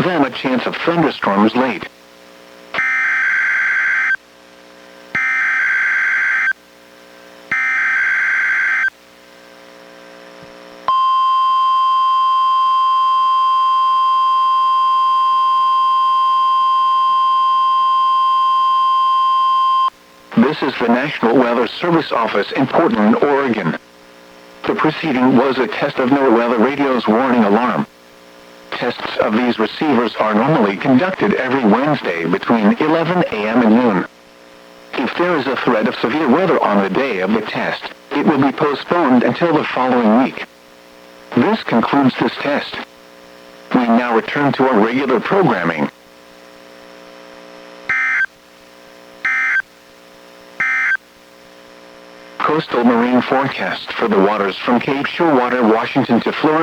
then a chance of thunderstorms late. This is the National Weather Service Office in Portland, Oregon. The preceding was a test of NWR weather radio's warning alarm. Tests of these receivers are normally conducted every Wednesday between 11 a.m. and noon. If there is a threat of severe weather on the day of the test, it will be postponed until the following week. This concludes this test. We now return to our regular programming. Coastal marine forecast for the waters from Cape Shorewater, Washington to Florence,